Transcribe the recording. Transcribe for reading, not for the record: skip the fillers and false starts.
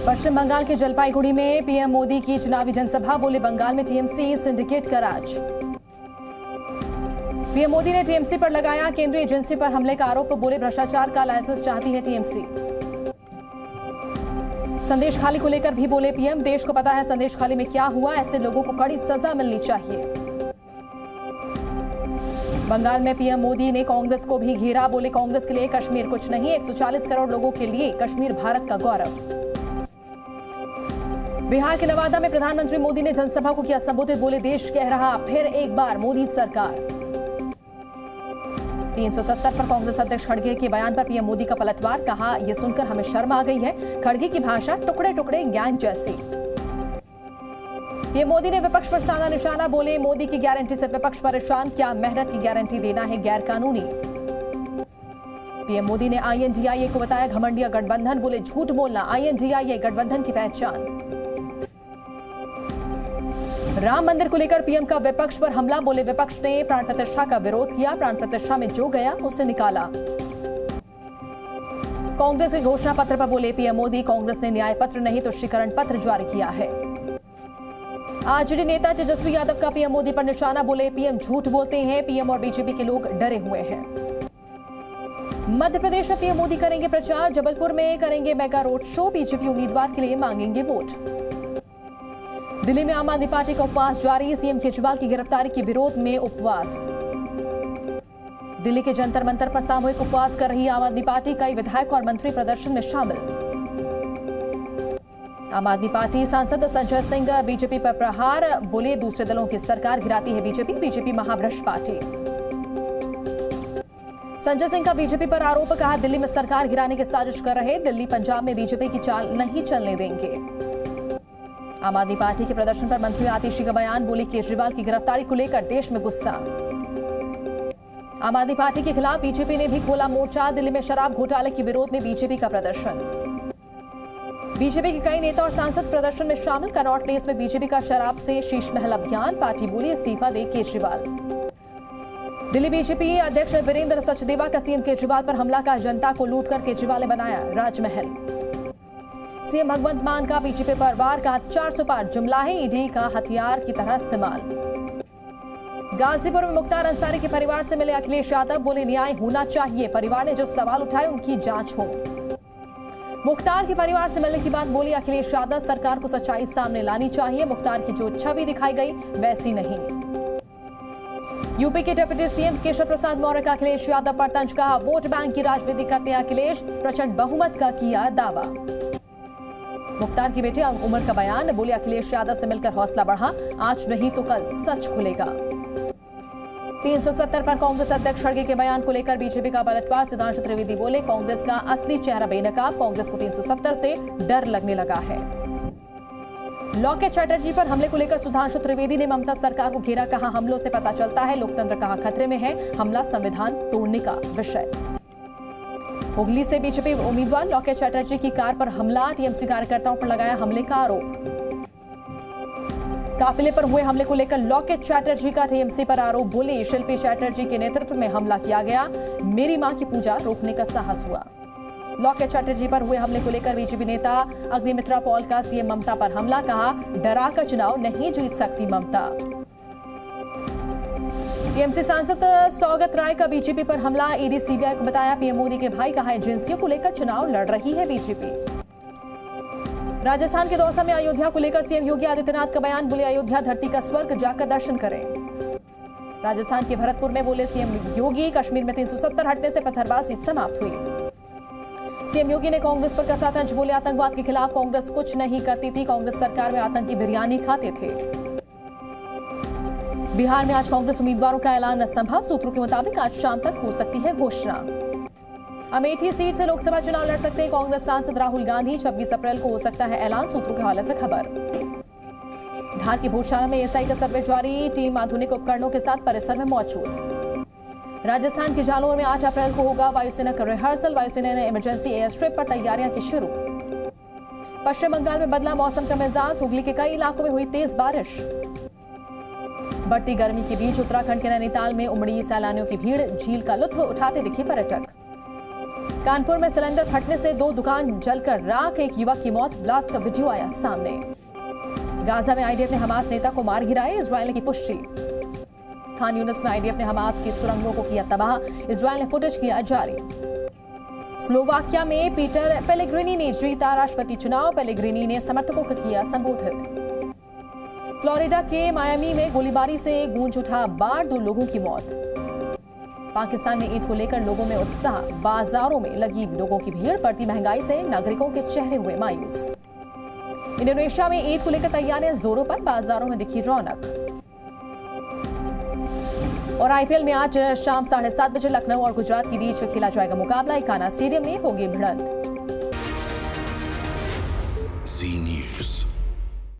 पश्चिम बंगाल के जलपाईगुड़ी में पीएम मोदी की चुनावी जनसभा, बोले बंगाल में टीएमसी सिंडिकेट का राज। पीएम मोदी ने टीएमसी पर लगाया केंद्रीय एजेंसी पर हमले का आरोप, बोले भ्रष्टाचार का लाइसेंस चाहती है टीएमसी। संदेश खाली को लेकर भी बोले पीएम, देश को पता है संदेश खाली में क्या हुआ, ऐसे लोगों को कड़ी सजा मिलनी चाहिए। बंगाल में पीएम मोदी ने कांग्रेस को भी घेरा, बोले कांग्रेस के लिए कश्मीर कुछ नहीं, 140 करोड़ लोगों के लिए कश्मीर भारत का गौरव। बिहार के नवादा में प्रधानमंत्री मोदी ने जनसभा को किया संबोधित, बोले देश कह रहा फिर एक बार मोदी सरकार। 370 पर कांग्रेस अध्यक्ष खड़गे के बयान पर पीएम मोदी का पलटवार, कहा यह सुनकर हमें शर्म आ गई है, खड़गे की भाषा टुकड़े टुकड़े गैंग जैसी। पीएम मोदी ने विपक्ष पर साधा निशाना, बोले मोदी की गारंटी से विपक्ष परेशान, क्या मेहनत की गारंटी देना है गैर कानूनी। पीएम मोदी ने INDIA को बताया घमंडिया गठबंधन, बोले झूठ बोलना INDIA गठबंधन की पहचान। राम मंदिर को लेकर पीएम का विपक्ष पर हमला, बोले विपक्ष ने प्राण प्रतिष्ठा का विरोध किया, प्राण प्रतिष्ठा में जो गया उसे निकाला। कांग्रेस के घोषणा पत्र पर बोले पीएम मोदी, कांग्रेस ने न्याय पत्र नहीं तो श्रीकरण पत्र जारी किया है। आरजेडी नेता तेजस्वी यादव का पीएम मोदी पर निशाना, बोले पीएम झूठ बोलते हैं, पीएम और बीजेपी के लोग डरे हुए हैं। मध्य प्रदेश में पीएम मोदी करेंगे प्रचार, जबलपुर में करेंगे मेगा रोड शो, बीजेपी उम्मीदवार के लिए मांगेंगे वोट। दिल्ली में आम आदमी पार्टी का उपवास जारी, सीएम केजरीवाल की गिरफ्तारी के विरोध में उपवास। दिल्ली के जंतर मंतर पर सामूहिक उपवास कर रही आम आदमी पार्टी, कई विधायक और मंत्री प्रदर्शन में शामिल। आम आदमी पार्टी सांसद संजय सिंह बीजेपी पर प्रहार, बोले दूसरे दलों की सरकार गिराती है बीजेपी महाभ्रष्ट पार्टी। संजय सिंह का बीजेपी पर आरोप, कहा दिल्ली में सरकार गिराने की साजिश कर रहे, दिल्ली पंजाब में बीजेपी की चाल नहीं चलने देंगे। आम आदमी पार्टी के प्रदर्शन पर मंत्री आतिशी का बयान, बोली केजरीवाल की गिरफ्तारी को लेकर देश में गुस्सा। आम आदमी पार्टी के खिलाफ बीजेपी ने भी खोला मोर्चा, दिल्ली में शराब घोटाले के विरोध में बीजेपी का प्रदर्शन। बीजेपी के कई नेता और सांसद प्रदर्शन में शामिल, कनॉट प्लेस में बीजेपी का शराब से शीश महल अभियान, पार्टी बोली इस्तीफा दे केजरीवाल। दिल्ली बीजेपी अध्यक्ष वीरेंद्र सचदेवा का सीएम केजरीवाल पर हमला, का जनता को लूटकर केजरीवाल ने बनाया राजमहल। सीएम भगवंत मान का बीजेपी पर वार, कहा 400 पार जुमला है ईडी का हथियार की तरह इस्तेमाल। गाजीपुर में मुख्तार अंसारी के परिवार से मिले अखिलेश यादव, बोले न्याय होना चाहिए, परिवार ने जो सवाल उठाए उनकी जांच हो। मुख्तार के परिवार से मिलने की बात बोली अखिलेश यादव, सरकार को सच्चाई सामने लानी चाहिए, मुख्तार की जो छवि दिखाई गई वैसी नहीं। यूपी के डिप्टी सीएम केशव प्रसाद मौर्य का अखिलेश यादव पर तंज, कहा वोट बैंक की राजनीति करते हैं अखिलेश, प्रचंड बहुमत का किया दावा। मुख्तार की बेटी उमर का बयान, बोले अखिलेश यादव से मिलकर हौसला बढ़ा, आज नहीं तो कल सच खुलेगा। 370 पर कांग्रेस अध्यक्ष खड़गे के बयान को लेकर बीजेपी का पलटवार, सुधांशु त्रिवेदी बोले कांग्रेस का असली चेहरा बेनकाब, कांग्रेस को 370 से डर लगने लगा है। लॉकेट चैटर्जी पर हमले को लेकर सुधांशु त्रिवेदी ने ममता सरकार को घेरा, कहा हमलों से पता चलता है लोकतंत्र कहां खतरे में है, हमला संविधान तोड़ने का विषय। हुगली से बीजेपी उम्मीदवार लॉकेट चैटर्जी की कार पर हमला, टीएमसी कार्यकर्ताओं पर लगाया हमले का आरोप। काफिले पर हुए हमले को लेकर लॉकेट चैटर्जी का टीएमसी पर आरोप, बोले शिल्पी चैटर्जी के नेतृत्व में हमला किया गया, मेरी मां की पूजा रोकने का साहस हुआ। लॉकेट चैटर्जी पर हुए हमले को लेकर बीजेपी नेता अग्निमित्रा पॉल का सीएम ममता पर हमला, कहा डरा कर चुनाव नहीं जीत सकती ममता। टीएमसी सांसद सौगत राय का बीजेपी पर हमला, ईडी सीबीआई को बताया पीएम मोदी के भाई, कहा एजेंसियों को लेकर चुनाव लड़ रही है बीजेपी। राजस्थान के दौसा में अयोध्या को लेकर सीएम योगी आदित्यनाथ का बयान, बोले अयोध्या धरती का स्वर्ग, जाकर दर्शन करें। राजस्थान के भरतपुर में बोले सीएम योगी, कश्मीर में 370 हटने से पत्थरबाजी समाप्त हुई। सीएम योगी ने कांग्रेस पर कसा तंज, बोले आतंकवाद के खिलाफ कांग्रेस कुछ नहीं करती थी, कांग्रेस सरकार में आतंकी बिरयानी खाते थे। बिहार में आज कांग्रेस उम्मीदवारों का ऐलान संभव, सूत्रों के मुताबिक आज शाम तक हो सकती है घोषणा। अमेठी सीट से लोकसभा चुनाव लड़ सकते हैं कांग्रेस सांसद राहुल गांधी, 26 अप्रैल को हो सकता है ऐलान, सूत्रों के हवाले से खबर। धार की भोजशाला में एसआई का सर्वे जारी, टीम आधुनिक उपकरणों के साथ परिसर में मौजूद। राजस्थान के जालौर में 8 अप्रैल को होगा वायुसेना का रिहर्सल, वायुसेना ने इमरजेंसी एयर स्ट्रिप पर तैयारियां की शुरू। पश्चिम बंगाल में बदला मौसम का मिजाज, हुगली के कई इलाकों में हुई तेज बारिश। बढ़ती गर्मी के बीच उत्तराखंड के नैनीताल में उमड़ी सैलानियों की भीड़, झील का लुत्फ उठाते दिखे पर्यटक। कानपुर में सिलेंडर फटने से 2 दुकान जलकर राख, एक युवक की मौत, ब्लास्ट का वीडियो आया सामने। गाजा में आईडीएफ ने हमास नेता को मार गिराया, इजरायल की पुष्टि। खान यूनिस में आईडीएफ ने हमास की सुरंगों को किया तबाह, इजरायल ने फुटेज किया जारी। स्लोवाकिया में पीटर पेलेग्रिनी ने जीता राष्ट्रपति चुनाव, पेलेग्रिनी ने समर्थकों को किया संबोधित। फ्लोरिडा के मायामी में गोलीबारी से गूंज उठा बाढ़, 2 लोगों की मौत। पाकिस्तान में ईद को लेकर लोगों में उत्साह, बाजारों में लगी लोगों की भीड़, बढ़ती महंगाई से नागरिकों के चेहरे हुए मायूस। इंडोनेशिया में ईद को लेकर तैयारियां जोरों पर, बाजारों में दिखी रौनक। और आईपीएल में आज शाम 7:30 बजे लखनऊ और गुजरात के बीच खेला जाएगा मुकाबला, इकाना स्टेडियम में होगी भिड़ंत।